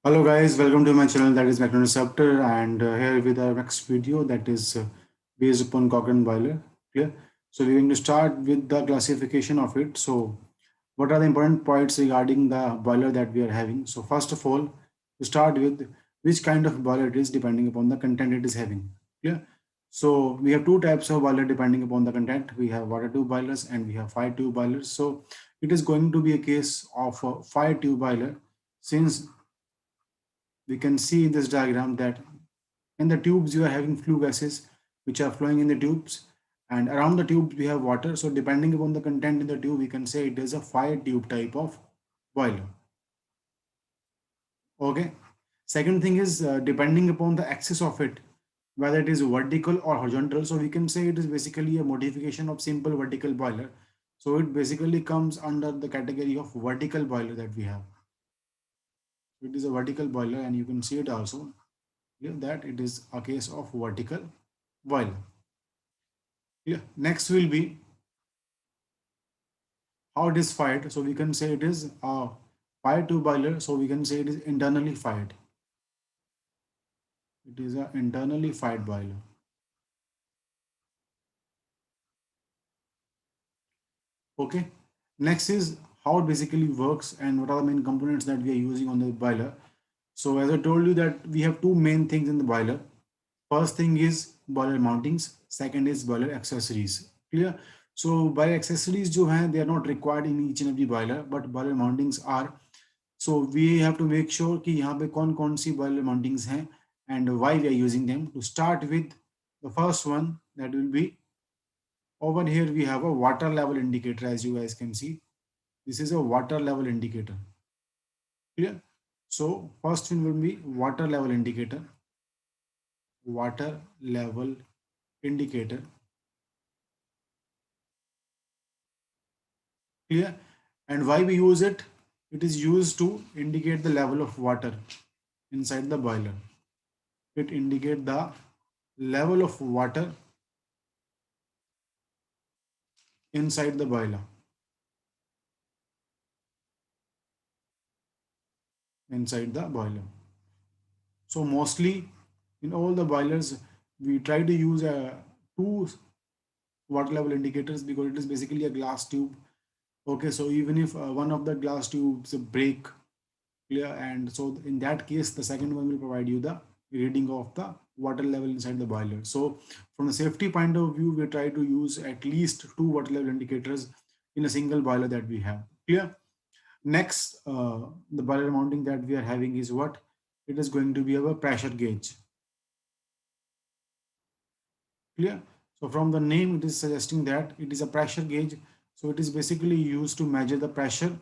Hello guys, welcome to my channel that is Macroreceptor and here with our next video that is based upon Cochrane boiler. Clear? So we're going to start with the classification of it. So what are the important points regarding the boiler that we are having? So first of all, to start with which kind of boiler it is depending upon the content it is having. Clear? So we have two types of boiler depending upon the content. We have water tube boilers and we have fire tube boilers. So it is going to be a case of a fire tube boiler since we can see in this diagram that in the tubes you are having flue gases which are flowing in the tubes, and around the tubes we have water. So depending upon the content in the tube, we can say it is a fire tube type of boiler. Okay. Second thing is depending upon the axis of it, whether it is vertical or horizontal. So we can say it is basically a modification of simple vertical boiler. So it basically comes under the category of vertical boiler that we have. It is a vertical boiler and you can see it also here that it is a case of vertical boiler. Yeah. Next will be how it is fired. So we can say it is a fire tube boiler. So we can say it is internally fired. It is an internally fired boiler. Okay. Next is how it basically works and what are the main components that we are using on the boiler. So as I told you that we have two main things in the boiler. First thing is boiler mountings. Second is boiler accessories. Clear? So boiler accessories जो हैं they are not required in each and every boiler, but boiler mountings are. So we have to make sure कि यहाँ पे कौन कौन सी boiler mountings हैं and why we are using them. To start with, the first one that will be over here we have a water level indicator, as you guys can see. This is a water level indicator. Clear? So first one will be water level indicator. Water level indicator. Clear? And why we use it? It is used to indicate the level of water inside the boiler. It indicates the level of water inside the boiler. Inside the boiler. So mostly in all the boilers, we try to use two water level indicators because it is basically a glass tube. Okay, so even if one of the glass tubes break, clear, and so in that case, the second one will provide you the reading of the water level inside the boiler. So from the safety point of view, we try to use at least two water level indicators in a single boiler that we have. Clear? Next, the boiler mounting that we are having is what? It is going to be our pressure gauge. Clear? So from the name, it is suggesting that it is a pressure gauge. So it is basically used to measure the pressure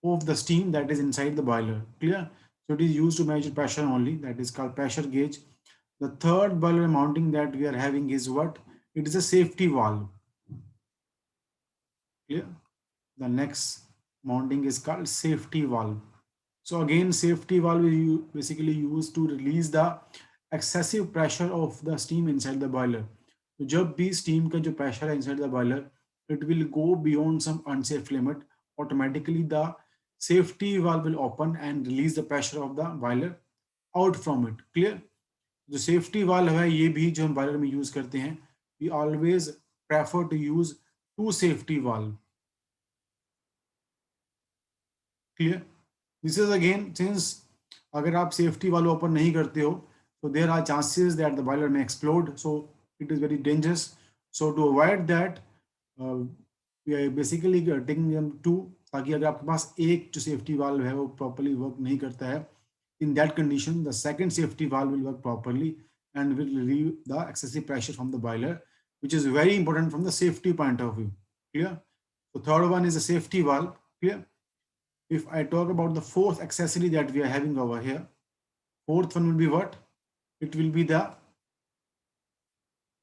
of the steam that is inside the boiler. Clear? So it is used to measure pressure only. That is called pressure gauge. The third boiler mounting that we are having is what? It is a safety valve. Clear? The next mounting is called safety valve. So again, safety valve is basically used to release the excessive pressure of the steam inside the boiler. तो जब भी steam का जो pressure है inside the boiler, it will go beyond some unsafe limit. Automatically, the safety valve will open and release the pressure of the boiler out from it. Clear? जो safety valve है ये भी जो हम boiler में use करते हैं, we always prefer to use two safety valve. Clear? This is again since अगर आप safety वाले ओपन नहीं करते हो, so there are chances that the boiler may explode. So it is very dangerous. So to avoid that, we are basically taking them to, ताकि अगर आपके पास एक जो safety valve है वो properly work नहीं करता है, in that condition the second safety valve will work properly and will relieve the excessive pressure from the boiler, which is very important from the safety point of view. Clear? So third one is a safety valve. Clear? If I talk about the fourth accessory that we are having over here, fourth one will be what? It will be the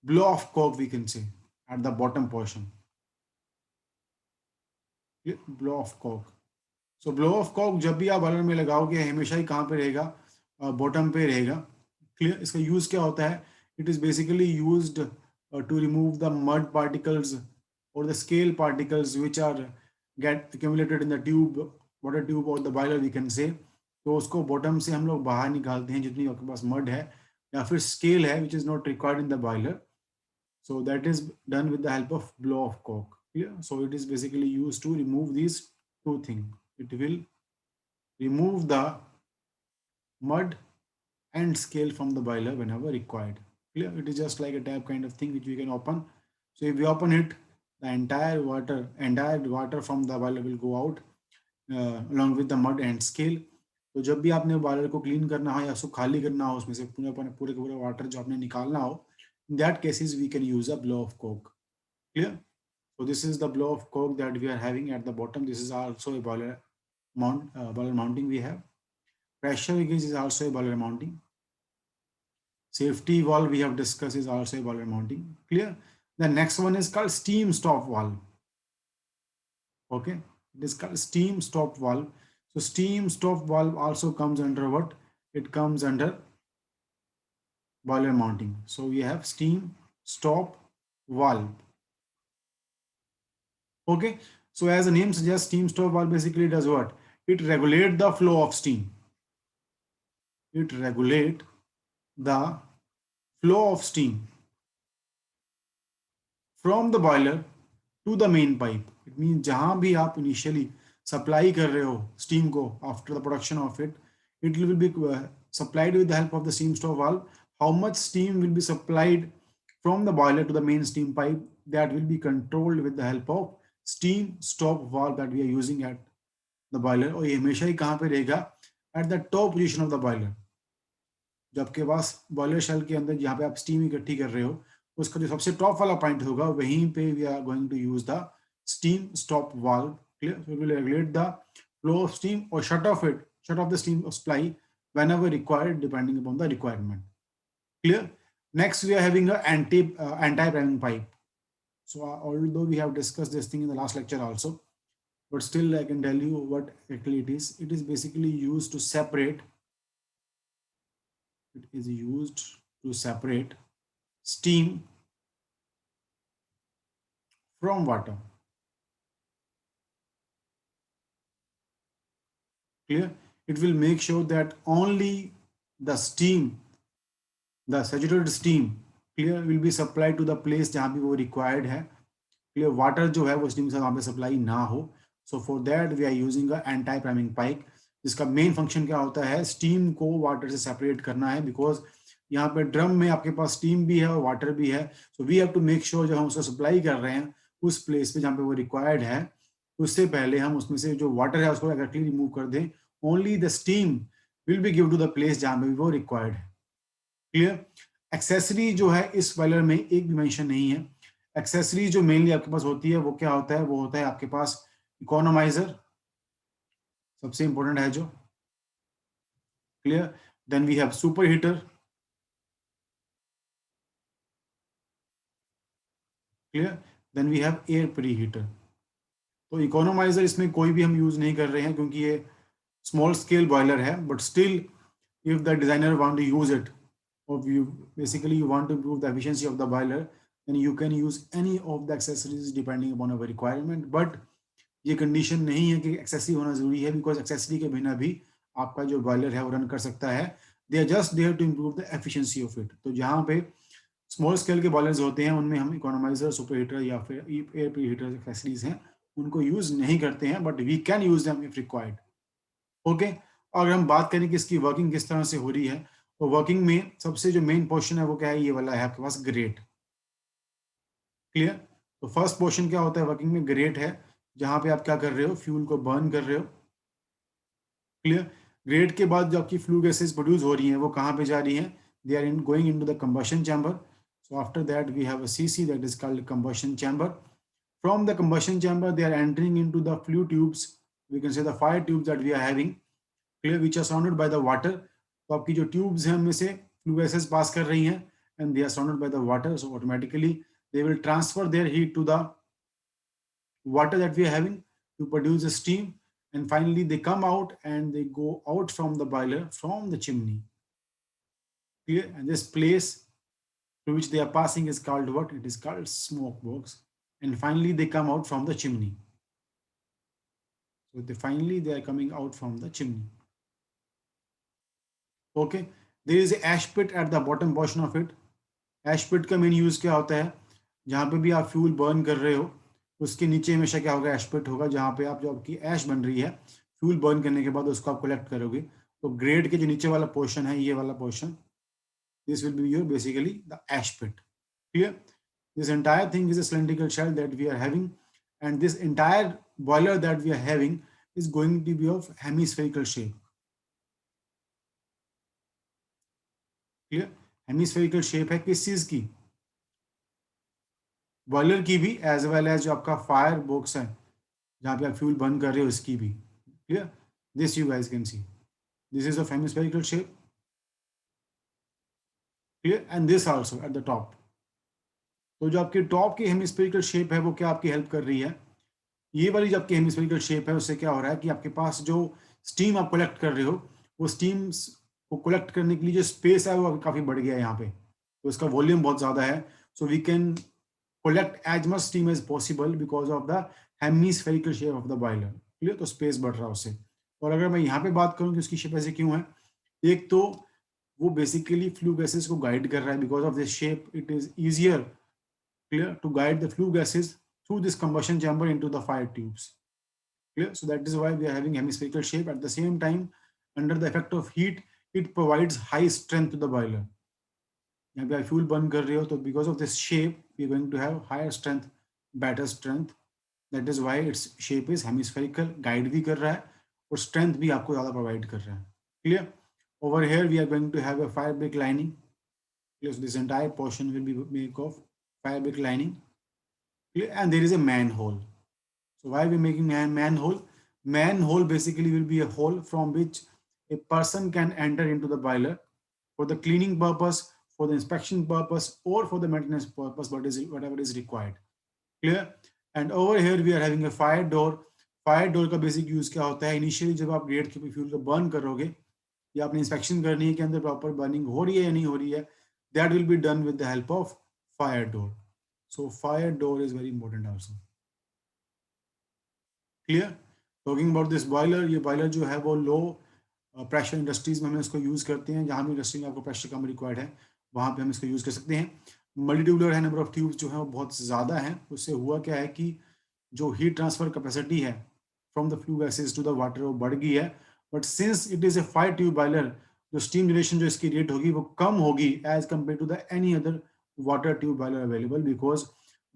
blow off cork, we can say, at the bottom portion. Blow off cork. So blow off cork जब भी आप boiler में लगाओगे हमेशा ही कहाँ पे रहेगा? Bottom पे रहेगा. क्लियर? इसका यूज क्या होता है? It is basically used to remove the mud particles or the scale particles which are get accumulated in the tube, water tube or the boiler, we can say. तो उसको bottom से हम लोग बाहर निकालते हैं जितनी आपके पास मड है, या फिर स्केल है which is not required in the boiler. So that is done with the help of blow of cork. Clear? So it is basically used to remove these two things. It will remove the mud and scale from the boiler whenever required. Clear? It is just like a tap kind of thing which we can open. So if we open it, the entire water from the boiler will go out along with the mud and scale. तो जब भी आपने boiler को clean करना हो या उसको खाली करना हो, उसमें से पूरे पूरे पूरे वाटर जो आपने निकालना हो, in that cases we can use a blow of cork. Clear? So this is the blow of cork that we are having at the bottom. This is also a boiler mounting we have. Pressure gauge is also a boiler mounting. Safety valve we have discussed is also a boiler mounting. Clear? The next one is called steam stop valve. Okay, it is called steam stop valve. So steam stop valve also comes under what? It comes under boiler mounting. So we have steam stop valve. Okay, so as the name suggests, steam stop valve basically does what? It regulates the flow of steam. It regulates the flow of steam from the boiler to the main pipe. It means जहाँ भी आप initially supply कर रहे हो steam को after the production of it, it will be supplied with the help of the steam stop valve. How much steam will be supplied from the boiler to the main steam pipe, that will be controlled with the help of steam stop valve that we are using at the boiler. और ये हमेशा ही कहाँ पे रहेगा? At the top position of the boiler. जो आपके पास boiler shell के अंदर जहाँ पे आप स्टीम इकट्ठी कर रहे हो, उसका जो सबसे टॉप वाला पॉइंट होगा वहीं पे we are going to use the steam stop valve. Clear? So will regulate the flow of steam और shut off the steam supply whenever required depending upon the requirement. Clear? Next we are having a anti-priming pipe. So although we have discussed this thing in the last lecture also, but still I can tell you what actually it is. It is basically used to separate. It is used to separate steam from water. Clear? It will make sure that only the steam, the saturated steam, clear, will be supplied to the place जहाँ भी वो required है. Clear? Water जो है वो steam से वहाँ पे supply ना हो. So for that we are using a anti-priming pipe, जिसका main function क्या होता है? Steam को water से separate करना है, because यहाँ पे ड्रम में आपके पास स्टीम भी है और वाटर भी है. So we have to make sure जब हम उसको सप्लाई कर रहे हैं उस प्लेस पे जहाँ पे वो रिक्वायर्ड है, उससे पहले हम उसमें से जो वाटर है उसको डायरेक्टली रिमूव कर दें. Only the steam will be give to the place जहाँ पे वो रिक्वायर्ड है. क्लियर? एक्सेसरी जो है इस बॉयलर में एक भी मेंशन नहीं है. एक्सेसरी जो मेनली आपके पास होती है वो क्या होता है? वो होता है आपके पास इकोनोमाइजर, सबसे इंपॉर्टेंट है जो. Clear? Then we have superheater. Clear? Then we have air preheater. तो इकोनोमाइजर इसमें कोई भी हम यूज नहीं कर रहे हैं क्योंकि ये स्मॉल स्केल बॉयलर है. But still if the designer want to use it, or you basically you want to improve the efficiency of the boiler, then you can use any of the accessories depending upon our requirement. But ये condition नहीं है कि accessory होना जरूरी है, because accessory के बिना भी आपका जो बॉयलर है वो रन कर सकता है. They are just there to improve the efficiency of it. तो जहाँ पे स्मॉल स्केल के बॉयलर्स होते हैं उनमें हम इकोनोमाइजर, सुपर हीटर या फिर एयर प्री हीटर एक्सेसरीज हैं उनको यूज नहीं करते हैं, but we can use them if required. Okay, अगर हम बात करें कि इसकी वर्किंग किस तरह से हो रही है, तो वर्किंग में सबसे जो मेन पोर्शन है वो क्या है? ये वाला है आपके पास ग्रेट. क्लियर? तो फर्स्ट पोर्शन क्या होता है वर्किंग में? ग्रेट है, जहां पे आप क्या कर रहे हो? फ्यूल को बर्न कर रहे हो. क्लियर? ग्रेट के बाद जो आपकी फ्लू गैसेस प्रोड्यूस हो रही हैं वो कहाँ पे जा रही हैं? They are in going into the combustion chamber. So after that we have a CC, that is called combustion chamber. From the combustion chamber, they are entering into the flue tubes. We can say the fire tubes that we are having, clear, which are surrounded by the water. तो आपकी जो tubes हैं उनमें से flue gases पास कर रही हैं and they are surrounded by the water. So automatically they will transfer their heat to the water that we are having to produce the steam. And finally they come out and they go out from the boiler, from the chimney. Clear? And this place through which they are passing is called what? It is called smoke box. And finally they come out from the chimney. So finally they are coming out from the chimney. Okay, there is ash pit at the bottom portion of it. Ash pit का main use क्या होता है, जहाँ पे भी आप fuel burn कर रहे हो उसके नीचे हमेशा क्या होगा, एश पिट होगा, जहाँ पे आप जो आपकी ऐश बन रही है फ्यूल बर्न करने के बाद उसको आप कलेक्ट करोगे। तो ग्रेड के जो नीचे वाला पोर्शन है, ये वाला portion, this will be your basically the ash pit. Clear? This entire thing is a cylindrical shell that we are having, and this entire boiler that we are having is going to be of hemispherical shape. Clear? Hemispherical shape है किस चीज की, boiler की भी, as well as जो आपका fire box है जहाँ पे आप फ्यूल बर्न कर रहे हो उसकी भी। Clear? This you guys can see, this is of hemispherical shape. Clear? And this also at the top. तो जो आपकी टॉप की हेमिस्फेरिकल शेप है वो क्या आपकी हेल्प कर रही है, ये वाली जो आपकी हेमिस्फेरिकल शेप है उससे क्या हो रहा है कि आपके पास जो स्टीम आप कलेक्ट कर रहे हो, वो स्टीम को कलेक्ट करने के लिए जो स्पेस है वो काफ़ी बढ़ गया है यहाँ पे, तो इसका वॉल्यूम बहुत ज़्यादा है। So we can collect as much steam as possible because of the hemispherical shape of the boiler। Clear? तो स्पेस बढ़ रहा है उससे। और अगर मैं यहाँ पे बात करूँ कि उसकी शेप ऐसे क्यों है, एक तो वो बेसिकली फ्लू गैसेस को गाइड कर रहा है, because of this shape it is easier, clear, to guide the flue gases through this combustion chamber into the fire tubes। Clear? So that is why we are having hemispherical shape। At the same time, under the effect of heat, it provides high strength to the boiler। यहाँ पे आप fuel burn कर रहे हो तो because of this shape we going to have higher strength, better strength. That is why its shape is hemispherical, guide भी कर रहा है और स्ट्रेंथ भी आपको ज़्यादा प्रोवाइड कर रहा है। Clear? Over here we are going to have a fire brick lining. Clear? So this entire portion will be made of fire brick lining। Clear? And there is a manhole। So why are we making manhole? Manhole basically will be a hole from which a person can enter into the boiler for the cleaning purpose, for the inspection purpose, or for the maintenance purpose, whatever is required। Clear? And over here we are having a fire door। Fire door का basic use क्या होता है, initially जब आप grade के fuel को burn करोगे या आपने इंस्पेक्शन करनी है कि अंदर प्रॉपर बर्निंग हो रही है या नहीं हो रही है, that will be done with the help of fire door. So fire door is very important also. Clear? Talking about this boiler, ये बॉयलर जो है वो लो प्रेशर इंडस्ट्रीज में हम इसको यूज़ करते हैं, जहाँ भी इंडस्ट्री में आपको प्रेशर कम रिक्वायर्ड है वहाँ पे हम इसको यूज़ कर सकते हैं। मल्टी ट्यूबुलर है, नंबर ऑफ ट्यूब्स जो है वो बहुत ज़्यादा है, उससे हुआ क्या है कि जो हीट ट्रांसफर कैपेसिटी है from the flue gases to the water वो बढ़ गई है। But since it is a fire tube boiler, जो स्टीम जनरेशन जो इसकी रेट होगी वो कम होगी as compare to the any other water tube boiler available, because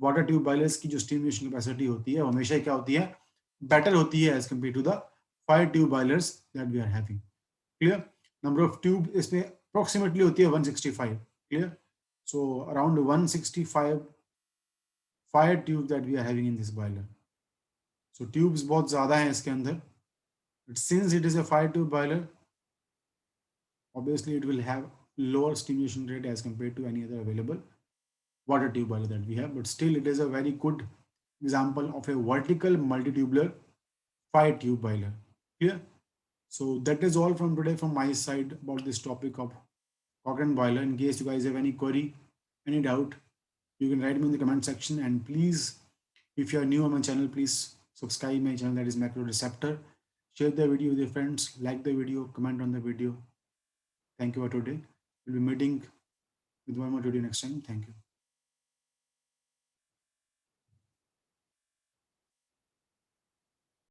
water tube boilers की जो स्टीम जनरेशन कैपेसिटी होती है हमेशा क्या होती है, बेटर होती है as compare to the fire tube boilers that we are having. Clear? Number of tube इसमें अप्रोक्सीमेटली होती है 165। Clear? So around 165 fire tube that we are having in this boiler. So tubes बहुत ज़्यादा हैं इसके अंदर, but since it is a fire tube boiler obviously it will have lower stimulation rate as compared to any other available water tube boiler that we have, but still it is a very good example of a vertical multi-tubular fire tube boiler। Clear? So that is all from today from my side about this topic of Cochrane boiler. In case you guys have any query, any doubt, you can write me in the comment section, and please, if you are new on my channel, please subscribe my channel, that is Macro Receptor। Share the video with your friends, like the video, comment on the video। Thank you for today, we'll be meeting with one more video next time। Thank you।